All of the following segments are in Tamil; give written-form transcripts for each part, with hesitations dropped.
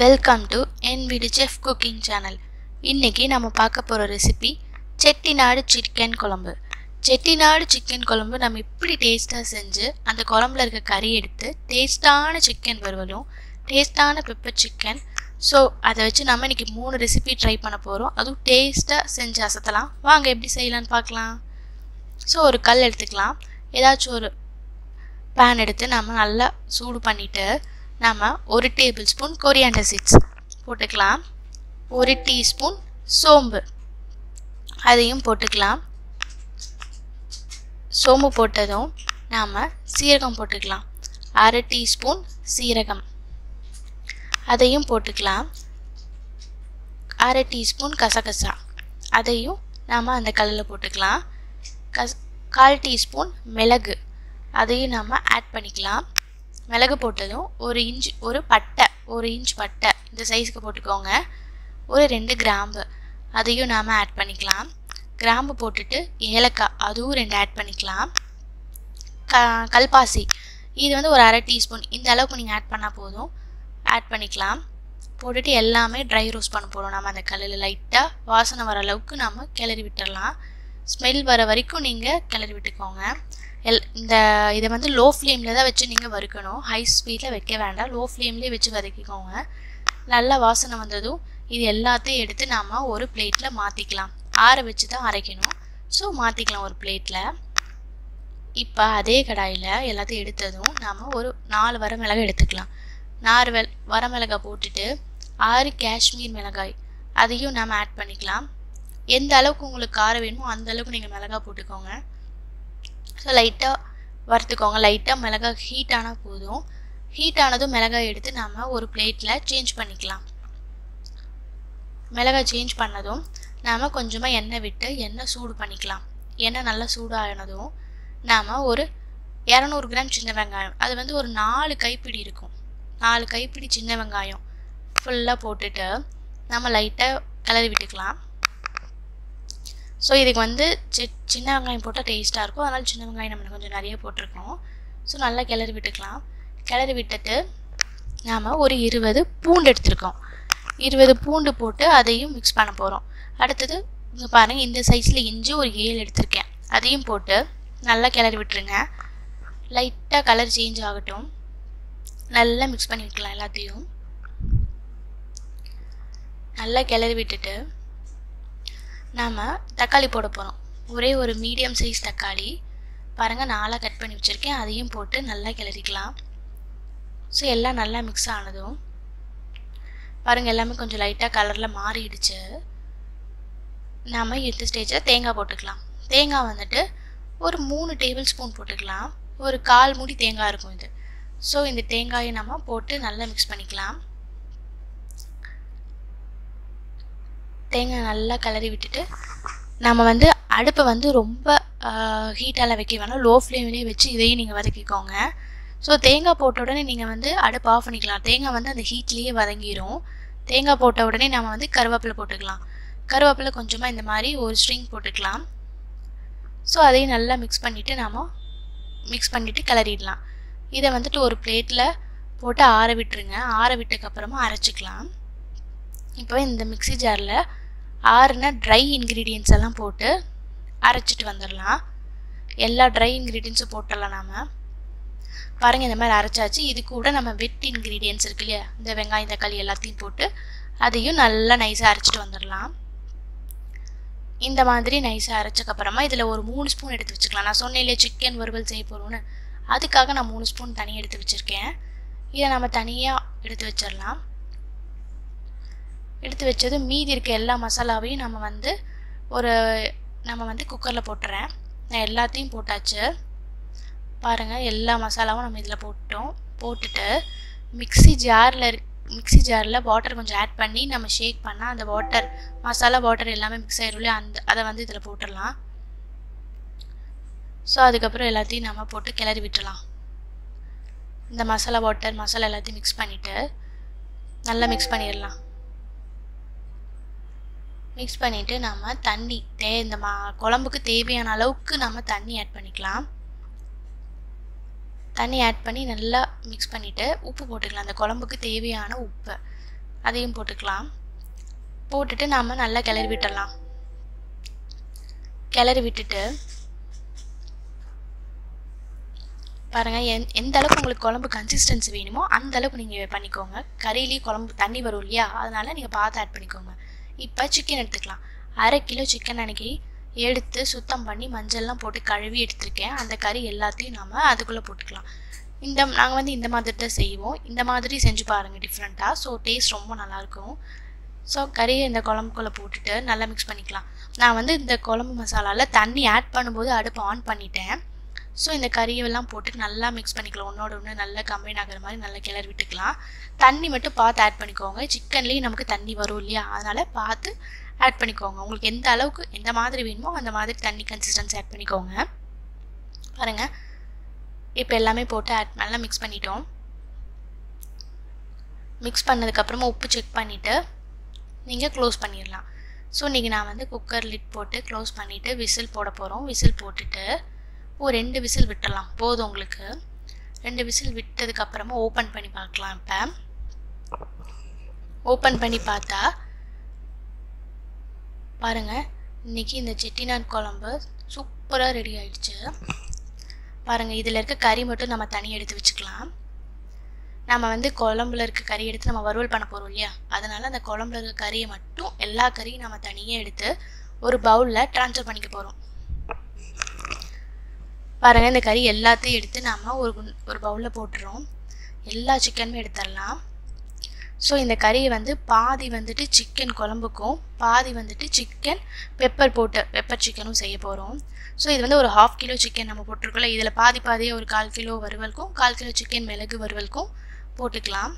Welcome to VEETU chef cooking channel. இன்னைக்கு நம்ம பார்க்க போகிற ரெசிபி செட்டிநாடு சிக்கன் குழம்பு. செட்டிநாடு சிக்கன் குழம்பு நம்ம இப்படி டேஸ்ட்டாக செஞ்சு அந்த குழம்புல இருக்க கறி எடுத்து டேஸ்ட்டான சிக்கன் வறுவலும் டேஸ்ட்டான பெப்பர் சிக்கன். ஸோ அதை வச்சு நம்ம இன்னைக்கு 3 ரெசிபி ட்ரை பண்ண போகிறோம். அதுவும் டேஸ்ட்டாக செஞ்சு அசத்தலாம். வாங்க எப்படி செய்யலான்னு பார்க்கலாம். ஸோ ஒரு கல் எடுத்துக்கலாம். ஏதாச்சும் ஒரு பேன் எடுத்து நம்ம நல்லா சூடு பண்ணிவிட்டு நம்ம 1 டேபிள் ஸ்பூன் கொரியாண்டர் சீட்ஸ் போட்டுக்கலாம். 1 டீஸ்பூன் சோம்பு அதையும் போட்டுக்கலாம். சோம்பு போட்டதும் நாம் சீரகம் போட்டுக்கலாம். 1/2 டீஸ்பூன் சீரகம் அதையும் போட்டுக்கலாம். 1/2 டீஸ்பூன் கசகசா அதையும் நாம் அந்த கல்லில் போட்டுக்கலாம். 1/4 டீஸ்பூன் மிளகு அதையும் நாம் ஆட் பண்ணிக்கலாம். மிளகு போட்டதும் 1 இன்ச் பட்டை இந்த சைஸ்க்கு போட்டுக்கோங்க. 2 கிராம்பு அதையும் நாம் ஆட் பண்ணிக்கலாம். கிராம்பு போட்டுட்டு ஏலக்காய் அதுவும் 2 ஆட் பண்ணிக்கலாம். கல்பாசி இது ஒரு 1/2 டீஸ்பூன் இந்த அளவுக்கு நீங்கள் ஆட் பண்ணால் போதும். ஆட் பண்ணிக்கலாம். போட்டுட்டு எல்லாமே ட்ரை ரோஸ்ட் பண்ண போகிறோம். நம்ம அந்த கல்லில் லைட்டாக வாசனை வர அளவுக்கு நம்ம கிளறி விட்டுடலாம். ஸ்மெல் வர வரைக்கும் நீங்கள் கிளறி விட்டுக்கோங்க. இதை லோ ஃப்ளேமில் தான் வச்சு நீங்கள் வறுக்கணும். ஹை ஸ்பீடில் வைக்க வேண்டாம். லோ ஃப்ளேம்லேயே வச்சு வதக்கிக்கோங்க. நல்லா வாசனை வந்ததும் இது எல்லாத்தையும் எடுத்து நாம் ஒரு பிளேட்டில் மாற்றிக்கலாம். ஆற வச்சு தான் அரைக்கணும். ஸோ மாற்றிக்கலாம் ஒரு பிளேட்டில். இப்போ அதே கடாயில் எல்லாத்தையும் எடுத்ததும் நாம் ஒரு 4 வரமிளகாய் எடுத்துக்கலாம். 4 வரமிளகாய் போட்டுட்டு 6 காஷ்மீர் மிளகாய் அதையும் நாம் ஆட் பண்ணிக்கலாம். எந்த அளவுக்கு உங்களுக்கு காரம் வேணுமோ அந்த அளவுக்கு நீங்கள் மிளகாய் போட்டுக்கோங்க. ஸோ லைட்டாக வறுத்துக்கோங்க. லைட்டாக மிளகாய் ஹீட் ஆனால் போதும். ஹீட் ஆனதும் மிளகாய் எடுத்து நம்ம ஒரு பிளேட்டில் சேஞ்ச் பண்ணிக்கலாம். மிளகாய் சேஞ்ச் பண்ணதும் நாம் கொஞ்சமாக எண்ணெய் விட்டு எண்ணெய் சூடு பண்ணிக்கலாம். எண்ணெய் நல்லா சூடானதும் நாம் ஒரு 200 கிராம் சின்ன வெங்காயம் அது ஒரு 4 கைப்பிடி இருக்கும். 4 கைப்பிடி சின்ன வெங்காயம் ஃபுல்லாக போட்டுட்டு நம்ம லைட்டாக கிளறி விட்டுக்கலாம். ஸோ இதுக்கு சின்ன வெங்காயம் போட்டால் டேஸ்ட்டாக இருக்கும். அதனால் சின்ன வெங்காயம் நம்ம கொஞ்சம் நிறைய போட்டிருக்கோம். ஸோ நல்லா கிளறி விட்டுக்கலாம். கிளறி விட்டுட்டு நாம் ஒரு 20 பூண்டு எடுத்துருக்கோம். 20 பூண்டு போட்டு அதையும் மிக்ஸ் பண்ண போகிறோம். அடுத்தது இங்கே பாருங்கள், இந்த சைஸில் இஞ்சி ஒரு 7 எடுத்திருக்கேன். அதையும் போட்டு நல்லா கிளறி விட்டுருங்க. லைட்டாக கலர் சேஞ்ச் ஆகட்டும். நல்லா மிக்ஸ் பண்ணி விட்டுக்கலாம். எல்லாத்தையும் நல்லா கிளறி விட்டுட்டு நாம் தக்காளி போட போகிறோம். ஒரே ஒரு மீடியம் சைஸ் தக்காளி பாருங்கள் 4 கட் பண்ணி வச்சுருக்கேன். அதையும் போட்டு நல்லா கிளறிக்கலாம். ஸோ எல்லாம் நல்லா மிக்ஸ் ஆனதும் பாருங்கள் எல்லாமே கொஞ்சம் லைட்டாக கலரில் மாறிடுச்சு. நாம் இந்த ஸ்டேஜில் தேங்காய் போட்டுக்கலாம். தேங்காய் ஒரு 3 டேபிள் ஸ்பூன் போட்டுக்கலாம். ஒரு 1/4 மூடி தேங்காய் இருக்கும் இது. ஸோ இந்த தேங்காயை நம்ம போட்டு நல்லா மிக்ஸ் பண்ணிக்கலாம். தேங்காய் நல்லா கிளறி விட்டுட்டு நம்ம அடுப்பை ரொம்ப ஹீட்டால் வைக்க வேணாம். லோ ஃப்ளேம்லேயே வச்சு இதையும் நீங்கள் வதக்கிக்கோங்க. ஸோ தேங்காய் போட்ட உடனே நீங்கள் அடுப்பு ஆஃப் பண்ணிக்கலாம். தேங்காய் அந்த ஹீட்லேயே வதங்கிடும். தேங்காய் போட்ட உடனே நம்ம கருவேப்பிலை போட்டுக்கலாம். கருவேப்பிலை கொஞ்சமாக இந்த மாதிரி ஒரு ஸ்ட்ரிங் போட்டுக்கலாம். ஸோ அதையும் நல்லா மிக்ஸ் பண்ணிவிட்டு கிளறிடலாம். இதை ஒரு பிளேட்டில் போட்டு ஆற விட்டுருங்க. ஆற விட்டதுக்கப்புறமா அரைச்சிக்கலாம். இப்போ இந்த மிக்ஸி ஜாரில் ஆறுன ட்ரை இன்க்ரீடியன்ஸ் எல்லாம் போட்டு அரைச்சிட்டு வந்துடலாம். எல்லா ட்ரை இன்க்ரீடியன்ஸும் போட்டுடலாம். நாம் பாருங்கள் இந்த மாதிரி அரைச்சாச்சு. இது கூட நம்ம வெட் இன்க்ரீடியன்ஸ் இருக்கு இல்லையா, இந்த வெங்காயம் தக்காளி எல்லாத்தையும் போட்டு அதையும் நல்லா நைஸாக அரைச்சிட்டு வந்துடலாம். இந்த மாதிரி நைஸாக அரைச்சக்கப்புறமா இதில் ஒரு 3 ஸ்பூன் எடுத்து வச்சுக்கலாம். நான் சொன்னேன் இல்லையா சிக்கன் வறுவல் செய்ய போகிறோன்னு, அதுக்காக நான் 3 ஸ்பூன் தனியாக எடுத்து வச்சுருக்கேன். இதை நம்ம தனியாக எடுத்து வச்சிடலாம். எடுத்து வச்சது மீதி இருக்க எல்லா மசாலாவையும் நம்ம குக்கரில் போட்டுறேன். நான் எல்லாத்தையும் போட்டாச்சு. பாருங்கள் எல்லா மசாலாவும் நம்ம இதில் போட்டுட்டு மிக்ஸி ஜாரில் வாட்டர் கொஞ்சம் ஆட் பண்ணி நம்ம ஷேக் பண்ணால் அந்த மசாலா வாட்டர் எல்லாமே மிக்ஸ் ஆகிடும் இல்லையா, அதை இதில் போட்டுடலாம். ஸோ அதுக்கப்புறம் எல்லாத்தையும் நம்ம போட்டு கிளறி விட்டுடலாம். இந்த மசாலா எல்லாத்தையும் மிக்ஸ் பண்ணிவிட்டு நல்லா மிக்ஸ் பண்ணிடலாம். மிக்ஸ் பண்ணிவிட்டு நம்ம தண்ணி இந்த குழம்புக்கு தேவையான அளவுக்கு நம்ம தண்ணி ஆட் பண்ணிக்கலாம். தண்ணி ஆட் பண்ணி நல்லா மிக்ஸ் பண்ணிவிட்டு உப்பு போட்டுக்கலாம். அந்த குழம்புக்கு தேவையான உப்பு அதையும் போட்டுக்கலாம். போட்டுட்டு நாம் நல்லா கிளறி விட்டுடலாம். கிளறி விட்டுட்டு பாருங்கள், எந்த அளவுக்கு உங்களுக்கு குழம்பு கன்சிஸ்டன்சி வேணுமோ அந்த அளவுக்கு நீங்கள் பண்ணிக்கோங்க. கறியிலேயே குழம்பு தண்ணி வரும் இல்லையா, அதனால் நீங்கள் பார்த்து ஆட் பண்ணிக்கோங்க. இப்போ சிக்கன் எடுத்துக்கலாம். 1/2 கிலோ சிக்கன் அன்றைக்கி எடுத்து சுத்தம் பண்ணி மஞ்சள்லாம் போட்டு கழுவி எடுத்துருக்கேன். அந்த கறி எல்லாத்தையும் நாம் அதுக்குள்ளே போட்டுக்கலாம். நாங்கள் வந்து இந்த மாதிரி தான் செய்வோம். இந்த மாதிரி செஞ்சு பாருங்கள் டிஃப்ரெண்ட்டாக. ஸோ டேஸ்ட் ரொம்ப நல்லாயிருக்கும். ஸோ கறியை இந்த குழம்புக்குள்ளே போட்டுட்டு நல்லா மிக்ஸ் பண்ணிக்கலாம். நான் வந்து இந்த குழம்பு மசாலாவில் தண்ணி ஆட் பண்ணும்போது அடுப்பு ஆன் பண்ணிட்டேன். ஸோ இந்த கறியெல்லாம் போட்டு நல்லா மிக்ஸ் பண்ணிக்கலாம். ஒன்றோட ஒன்று நல்லா கம்பைன் ஆகிற மாதிரி நல்லா கிளறி விட்டுக்கலாம். தண்ணி மட்டும் பார்த்து ஆட் பண்ணிக்கோங்க. சிக்கன்லேயும் நமக்கு தண்ணி வரும் இல்லையா, அதனால் பார்த்து ஆட் பண்ணிக்கோங்க. உங்களுக்கு எந்த அளவுக்கு எந்த மாதிரி வேணுமோ அந்த மாதிரி தண்ணி கன்சிஸ்டன்சி ஆட் பண்ணிக்கோங்க. பாருங்கள், இப்போ எல்லாமே போட்டு நல்லா மிக்ஸ் பண்ணிட்டோம். மிக்ஸ் பண்ணதுக்கப்புறமா உப்பு செக் பண்ணிவிட்டு நீங்கள் க்ளோஸ் பண்ணிடலாம். ஸோ இன்றைக்கி நான் வந்து குக்கர் லிட் போட்டு க்ளோஸ் பண்ணிவிட்டு விசில் போட போகிறோம். விசில் போட்டுட்டு ஒரு 2 விசில் விட்டுடலாம். போதும் உங்களுக்கு. 2 விசில் விட்டதுக்கப்புறமா ஓப்பன் பண்ணி பார்க்கலாம். இப்போ ஓப்பன் பண்ணி பார்த்தா பாருங்கள், இன்றைக்கி இந்த செட்டிநாட் குழம்பு சூப்பராக ரெடி ஆகிடுச்சு. பாருங்கள், இதில் இருக்க கறி மட்டும் நம்ம தனியாக எடுத்து வச்சுக்கலாம். நம்ம வந்து குழம்புல இருக்க கறி எடுத்து நம்ம வறுவல் பண்ண போகிறோம் இல்லையா, அதனால் அந்த குழம்புல இருக்க கறியை மட்டும் எல்லா கறியும் நம்ம தனியாக எடுத்து ஒரு பவுலில் ட்ரான்ஸ்ஃபர் பண்ணிக்க போகிறோம். பாருங்கள், இந்த கறி எல்லாத்தையும் எடுத்து நம்ம ஒரு பவுலில் போட்டுறோம். எல்லா சிக்கனுமே எடுத்துடலாம். ஸோ இந்த கறியை வந்து பாதி வந்துட்டு சிக்கன் குழம்புக்கும் பாதி வந்துட்டு சிக்கன் பெப்பர் சிக்கனும் செய்ய போகிறோம். ஸோ இது வந்து ஒரு 1/2 கிலோ சிக்கன் நம்ம போட்டிருக்கோம்ல, இதில் பாதியே ஒரு 1/4 கிலோ வறுவலுக்கும் 1/4 கிலோ சிக்கன் மிளகு வறுவலுக்கும் போட்டுக்கலாம்.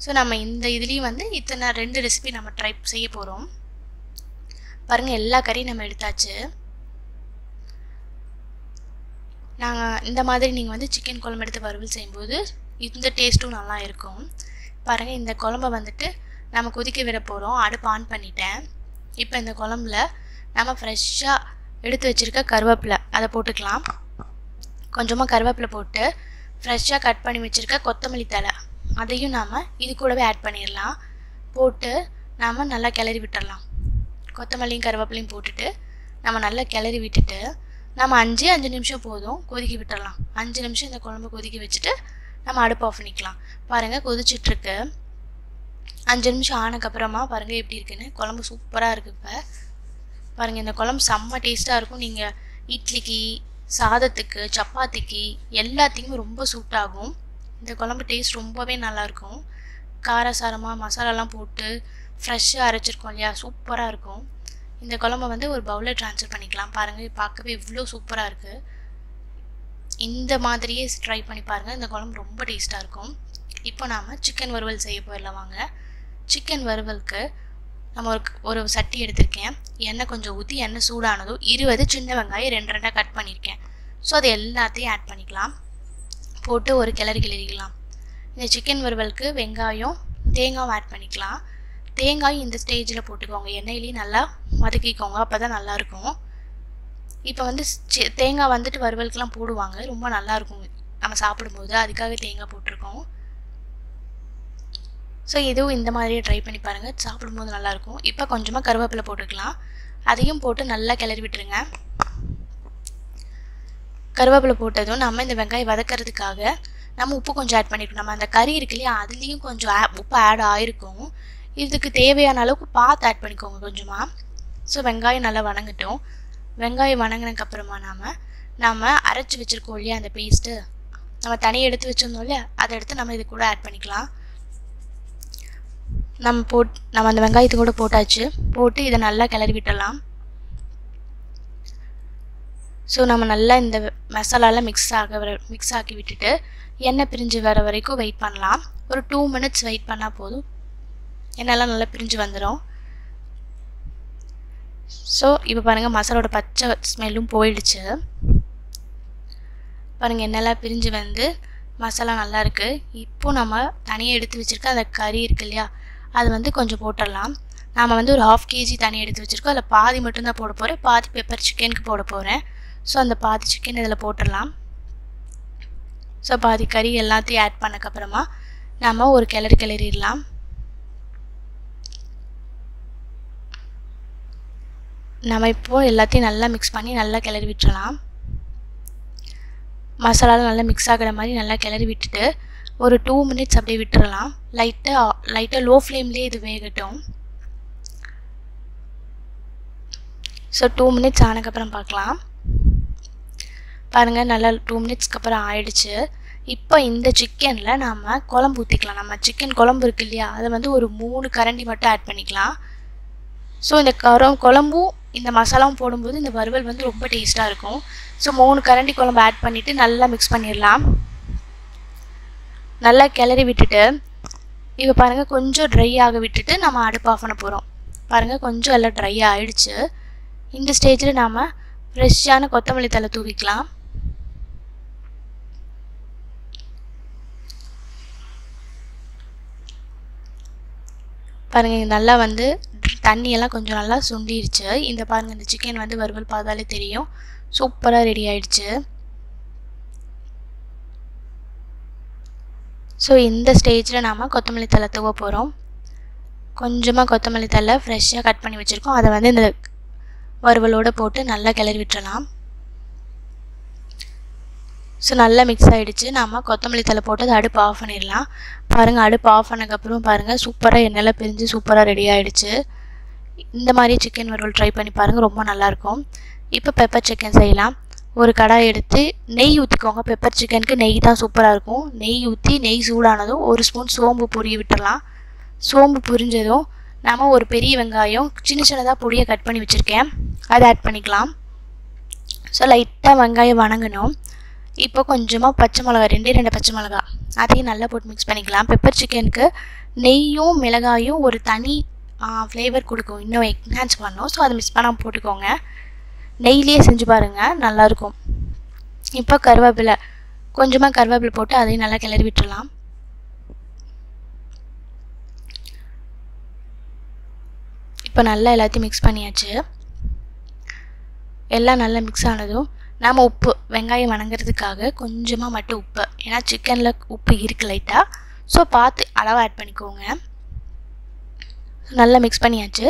ஸோ நம்ம இந்த இதுலேயும் வந்து இத்தனை 2 ரெசிபி நம்ம ட்ரை செய்ய போகிறோம். பாருங்கள், எல்லா கறியும் நம்ம எடுத்தாச்சு. நாங்கள் இந்த மாதிரி நீங்கள் வந்து சிக்கன் குழம்பு எடுத்து வறுவல் செய்யும்போது இந்த டேஸ்ட்டும் நல்லா இருக்கும். பாருங்கள், இந்த குழம்ப வந்துட்டு நம்ம கொதிக்க விட போகிறோம். அடுப்பு ஆன் பண்ணிட்டேன். இப்போ இந்த குழம்புல நம்ம ஃப்ரெஷ்ஷாக எடுத்து வச்சுருக்க கருவேப்பிலை அதை போட்டுக்கலாம். கொஞ்சமாக கருவேப்பிலை போட்டு ஃப்ரெஷ்ஷாக கட் பண்ணி வச்சுருக்க கொத்தமல்லி தழை அதையும் நாம் இது கூடவே ஆட் பண்ணிடலாம். போட்டு நாம் நல்லா கிளறி விட்டுடலாம். கொத்தமல்லியும் கருவேப்பிலையும் போட்டுட்டு நம்ம நல்லா கிளறி விட்டுட்டு நம்ம 5 நிமிஷம் போதும் கொதிக்க விட்டுடலாம். 5 நிமிஷம் இந்த குழம்பு கொதிக்க வச்சுட்டு நம்ம அடுப்பு ஆஃப் பண்ணிக்கலாம். பாருங்கள், கொதிச்சிட்ருக்கு. 5 நிமிஷம் ஆனதுக்கப்புறமா பாருங்கள் எப்படி இருக்குன்னு. குழம்பு சூப்பராக இருக்குது. இப்போ பாருங்கள், இந்த குழம்பு செம்ம டேஸ்ட்டாக இருக்கும். நீங்கள் இட்லிக்கு, சாதத்துக்கு, சப்பாத்திக்கு எல்லாத்துக்குமே ரொம்ப சூட் ஆகும். இந்த குழம்பு டேஸ்ட் ரொம்பவே நல்லாயிருக்கும். காரசாரமாக மசாலாலாம் போட்டு ஃப்ரெஷ்ஷாக அரைச்சிருக்கோம் இல்லையா, சூப்பராக இருக்கும். இந்த குழம்பை வந்து ஒரு பவுலில் ட்ரான்ஸ்ஃபர் பண்ணிக்கலாம். பாருங்கள், பார்க்கவே இவ்வளோ சூப்பராக இருக்குது. இந்த மாதிரியே ட்ரை பண்ணி பாருங்கள். இந்த குழம்பு ரொம்ப டேஸ்ட்டாக இருக்கும். இப்போ நாம் சிக்கன் வறுவல் செய்ய போயிடலாம் வாங்க. சிக்கன் வறுவலுக்கு நம்ம ஒரு சட்டி எடுத்திருக்கேன். எண்ணெய் கொஞ்சம் ஊற்றி எண்ணெய் சூடானதும் 20 சின்ன வெங்காயம் 2 கட் பண்ணியிருக்கேன். ஸோ அது எல்லாத்தையும் ஆட் பண்ணிக்கலாம். போட்டு ஒரு கிளறிக்கலாம். இந்த சிக்கன் வறுவலுக்கு வெங்காயம் தேங்காயும் ஆட் பண்ணிக்கலாம். தேங்காயும் இந்த ஸ்டேஜில் போட்டுக்கோங்க. எண்ணெயிலையும் நல்லா வதக்கிக்கோங்க, அப்போ தான் நல்லாயிருக்கும். இப்போ வந்து தேங்காய் வந்துட்டு வறுவலுக்குலாம் போடுவாங்க, ரொம்ப நல்லாயிருக்கும் நம்ம சாப்பிடும்போது, அதுக்காக தேங்காய் போட்டிருக்கோம். ஸோ இதுவும் இந்த மாதிரியே ட்ரை பண்ணி பாருங்கள், சாப்பிடும்போது நல்லாயிருக்கும். இப்போ கொஞ்சமாக கருவேப்பிலை போட்டுக்கலாம். அதையும் போட்டு நல்லா கிளறி விட்டுருங்க. கருவேப்பிலை போட்டதும் நம்ம இந்த வெங்காயம் வதக்கிறதுக்காக நம்ம உப்பு கொஞ்சம் ஆட் பண்ணியிருக்கோம். நம்ம அந்த கறி இருக்கு இல்லையா, அதுலேயும் கொஞ்சம் உப்பு ஆட் ஆகிருக்கும். இதுக்கு தேவையான அளவுக்கு பார்த்து ஆட் பண்ணிக்கோங்க கொஞ்சமாக. ஸோ வெங்காயம் நல்லா வணங்கட்டும். வெங்காயம் வணங்கினதுக்கப்புறமா நம்ம அரைச்சி வச்சுருக்கோம் இல்லையா, அந்த பேஸ்ட்டு நம்ம தனியாக எடுத்து வச்சுருந்தோம் இல்லையா, அதை எடுத்து நம்ம இது கூட ஆட் பண்ணிக்கலாம். நம்ம அந்த வெங்காயத்தை கூட போட்டாச்சு. போட்டு இதை நல்லா கிளறி விட்டுடலாம். ஸோ நம்ம நல்லா இந்த மசாலாலாம் மிக்ஸ் ஆக்கி விட்டுட்டு எண்ணெய் பிரிஞ்சு வர வரைக்கும் வெயிட் பண்ணலாம். ஒரு 2 மினிட்ஸ் வெயிட் பண்ணால் போதும். எண்ணெய்லாம் நல்லா பிரிஞ்சு வந்துடும். ஸோ இப்போ பாருங்கள், மசாலோட பச்சை ஸ்மெல்லும் போயிடுச்சு. பாருங்கள், எண்ணெய்லாம் பிரிஞ்சு வந்து மசாலா நல்லா இருக்குது. இப்போது நம்ம தனியாக எடுத்து வச்சுருக்க அந்த கறி இருக்கு இல்லையா, அது வந்து கொஞ்சம் போட்டுடலாம். நாம் வந்து ஒரு 1/2 kg தனியாக எடுத்து வச்சுருக்கோம். அதில் பாதி மட்டும்தான் போட போகிறேன், பாதி பெப்பர் சிக்கனுக்கு போட போகிறேன். ஸோ அந்த பாதி சிக்கன் இதில் போட்டுடலாம். ஸோ பாதி கறி எல்லாத்தையும் ஆட் பண்ணக்கப்புறமா நம்ம ஒரு கிளறிடலாம். நம்ம இப்போது எல்லாத்தையும் நல்லா மிக்ஸ் பண்ணி நல்லா கிளறி விட்டுறலாம். மசாலாலாம் நல்லா மிக்ஸ் ஆகிற மாதிரி நல்லா கிளறி விட்டுட்டு ஒரு 2 மினிட்ஸ் அப்படியே விட்டுறலாம். லைட்டாக லோ ஃப்ளேம்லேயே இது வேகட்டும். ஸோ 2 மினிட்ஸ் ஆனதுக்கப்புறம் பார்க்கலாம். பாருங்கள், நல்லா 2 மினிட்ஸ்க்கு அப்புறம் ஆயிடுச்சு. இப்போ இந்த சிக்கனில் நாம் குழம்பு ஊற்றிக்கலாம். நம்ம சிக்கன் குழம்பு இருக்கு இல்லையா, அதை வந்து ஒரு 3 கரண்டி மட்டும் ஆட் பண்ணிக்கலாம். ஸோ இந்த குழம்பும் இந்த மசாலாவும் போடும்போது இந்த வறுவல் வந்து ரொம்ப டேஸ்ட்டாக இருக்கும். ஸோ 3 கரண்டி குழம்பு ஆட் பண்ணிவிட்டு நல்லா மிக்ஸ் பண்ணிடலாம். நல்லா கிளறி விட்டுட்டு இப்போ பாருங்கள் கொஞ்சம் ட்ரை ஆக விட்டுட்டு நம்ம அடுப்பு ஆஃப் பண்ண போகிறோம். பாருங்கள் கொஞ்சம் எல்லாம் ட்ரை ஆகிடுச்சு. இந்த ஸ்டேஜில் நாம் ஃப்ரெஷ்ஷான கொத்தமல்லி தழை தூவிக்கலாம். பாருங்கள் நல்லா வந்து தண்ணியெல்லாம் கொஞ்சம் நல்லா சுண்டிடுச்சு. இந்த பாருங்கள் இந்த சிக்கன் வந்து வறுவல் பார்த்தாலே தெரியும், சூப்பராக ரெடி ஆயிடுச்சு. ஸோ இந்த ஸ்டேஜில் நாம் கொத்தமல்லி தழை தூவ போகிறோம். கொஞ்சமாக கொத்தமல்லி தழை ஃப்ரெஷ்ஷாக கட் பண்ணி வச்சுருக்கோம். அதை வந்து இந்த வறுவலோடு போட்டு நல்லா கிளறி விட்டுறலாம். ஸோ நல்லா மிக்ஸ் ஆகிடுச்சு. நாம் கொத்தமல்லி தழை போட்டு அதை அடுப்பு ஆஃப் பண்ணிடலாம். பாருங்கள் அடுப்பு ஆஃப் பண்ணதுக்கப்புறம் பாருங்கள் சூப்பராக எண்ணெயில் பிரிஞ்சு சூப்பராக ரெடி ஆகிடுச்சு. இந்த மாதிரி சிக்கன் வறுவல் ட்ரை பண்ணி பாருங்கள், ரொம்ப நல்லாயிருக்கும். இப்போ பெப்பர் சிக்கன் செய்யலாம். ஒரு கடாய் எடுத்து நெய் ஊற்றிக்கோங்க. பெப்பர் சிக்கனுக்கு நெய் தான் சூப்பராக இருக்கும். நெய் ஊற்றி நெய் சூடானதும் 1 ஸ்பூன் சோம்பு பொரிய விட்டுடலாம். சோம்பு புரிஞ்சதும் நாம் ஒரு பெரிய வெங்காயம் சின்னதாக பொடியை கட் பண்ணி வச்சுருக்கேன், அதை ஆட் பண்ணிக்கலாம். ஸோ லைட்டாக வெங்காயம் வணங்கணும். இப்போ கொஞ்சமாக பச்சை மிளகா 2 பச்சை மிளகா அதையும் நல்லா போட்டு மிக்ஸ் பண்ணிக்கலாம். பெப்பர் சிக்கனுக்கு நெய்யும் மிளகாயும் ஒரு தனி ஃப்ளேவர் கொடுக்கும், இன்னும் என்ஹான்ஸ் பண்ணணும். ஸோ அதை மிக்ஸ் பண்ணாமல் போட்டுக்கோங்க. நெய்லேயே செஞ்சு பாருங்கள், நல்லாயிருக்கும். இப்போ கருவேப்பிலை கொஞ்சமாக கருவேப்பிலை போட்டு அதையும் நல்லா கிளறி விட்டுடலாம். இப்போ நல்லா எல்லாத்தையும் மிக்ஸ் பண்ணியாச்சு. எல்லாம் நல்லா மிக்ஸ் ஆனதும் நாம் உப்பு, வெங்காயம் வணங்குறதுக்காக கொஞ்சமாக மட்டும் உப்பு, ஏன்னா சிக்கனில் உப்பு இருக்குது லைட்டாக, ஸோ பார்த்து அளவு ஆட் பண்ணிக்கோங்க. நல்லா மிக்ஸ் பண்ணியாச்சு.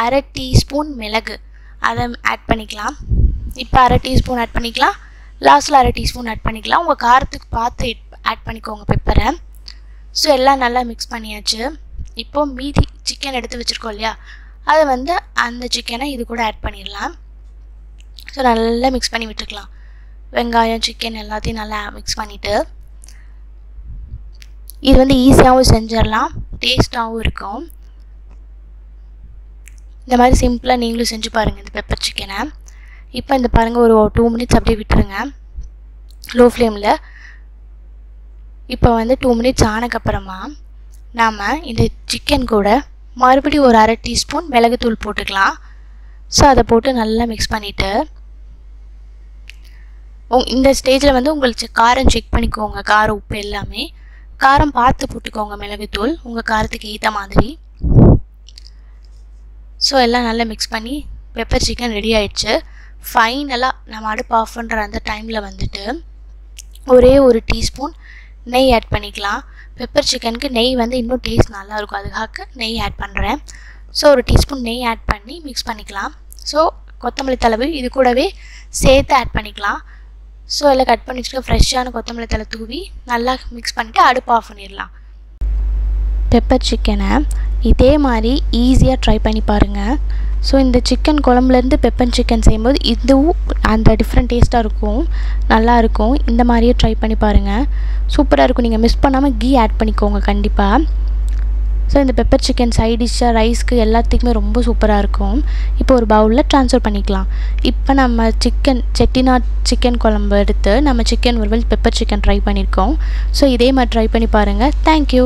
1/2 டீஸ்பூன் மிளகு அதை ஆட் பண்ணிக்கலாம். இப்போ 1/2 டீஸ்பூன் ஆட் பண்ணிக்கலாம். லாஸ்ட்டில் 1/2 டீஸ்பூன் ஆட் பண்ணிக்கலாம். உங்கள் காரத்துக்கு பார்த்து ஆட் பண்ணிக்கோங்க பெப்பரை. ஸோ எல்லாம் நல்லா மிக்ஸ் பண்ணியாச்சு. இப்போது மீதி சிக்கன் எடுத்து வச்சுருக்கோம் இல்லையா, அதை வந்து அந்த சிக்கனை இது கூட ஆட் பண்ணிடலாம். ஸோ நல்லா மிக்ஸ் பண்ணி விட்டுக்கலாம். வெங்காயம் சிக்கன் எல்லாத்தையும் நல்லா மிக்ஸ் பண்ணிவிட்டு இது வந்து ஈஸியாகவும் செஞ்சிடலாம், டேஸ்ட்டாகவும் இருக்கும். இந்த மாதிரி சிம்பிளாக நீங்களும் செஞ்சு பாருங்கள் இந்த பெப்பர் சிக்கனை. இப்போ இந்த பாருங்கள் ஒரு 2 மினிட்ஸ் அப்படியே விட்டுருங்க லோ ஃப்ளேமில். இப்போ வந்து 2 மினிட்ஸ் ஆனதுக்கப்புறமா நாம் இந்த சிக்கன் கூட மறுபடியும் ஒரு 1/2 டீஸ்பூன் மிளகுத்தூள் போட்டுக்கலாம். ஸோ அதை போட்டு நல்லா மிக்ஸ் பண்ணிவிட்டு இந்த ஸ்டேஜில் வந்து உங்களுக்கு காரம் செக் பண்ணிக்கோங்க. காரம் உப்பு எல்லாமே காரம் பார்த்து போட்டுக்கோங்க, மிளகுத்தூள் உங்கள் காரத்துக்கு ஏற்ற மாதிரி. ஸோ எல்லாம் நல்லா மிக்ஸ் பண்ணி பெப்பர் சிக்கன் ரெடி ஆகிடுச்சு. ஃபைனலாக நம்ம அடுப்பு ஆஃப் பண்ணுற அந்த டைமில் வந்துட்டு ஒரே ஒரு டீஸ்பூன் நெய் ஆட் பண்ணிக்கலாம். பெப்பர் சிக்கனுக்கு நெய் வந்து இன்னும் டேஸ்ட் நல்லாயிருக்கும், அதுக்காக நெய் ஆட் பண்ணுறேன். ஸோ ஒரு டீஸ்பூன் நெய் ஆட் பண்ணி மிக்ஸ் பண்ணிக்கலாம். ஸோ கொத்தமல்லி தழை இது கூடவே சேர்த்து ஆட் பண்ணிக்கலாம். ஸோ எல்லாம் கட் பண்ணி வச்சுக்க ஃப்ரெஷ்ஷான கொத்தமல்லி தழை தூவி நல்லா மிக்ஸ் பண்ணிவிட்டு அடுப்பு ஆஃப் பண்ணிடலாம். பெப்பர் சிக்கனை இதே மாதிரி ஈஸியாக ட்ரை பண்ணி பாருங்கள். ஸோ இந்த சிக்கன் குழம்புலேருந்து பெப்பர் சிக்கன் செய்யும்போது இதுவும் அந்த டிஃப்ரெண்ட் டேஸ்ட்டாக இருக்கும், நல்லாயிருக்கும். இந்த மாதிரியே ட்ரை பண்ணி பாருங்கள், சூப்பராக இருக்கும். நீங்கள் மிஸ் பண்ணாமல் கீ ஆட் பண்ணிக்கோங்க கண்டிப்பாக. ஸோ இந்த பெப்பர் சிக்கன் சைட் டிஷ்ஷாக ரைஸ்க்கு எல்லாத்துக்குமே ரொம்ப சூப்பராக இருக்கும். இப்போ ஒரு பவுலில் ட்ரான்ஸ்ஃபர் பண்ணிக்கலாம். இப்போ நம்ம செட்டிநாட் சிக்கன் குழம்பு எடுத்து நம்ம சிக்கன் வறுவல் பெப்பர் சிக்கன் ட்ரை பண்ணியிருக்கோம். ஸோ இதே மாதிரி ட்ரை பண்ணி பாருங்கள். தேங்க்யூ.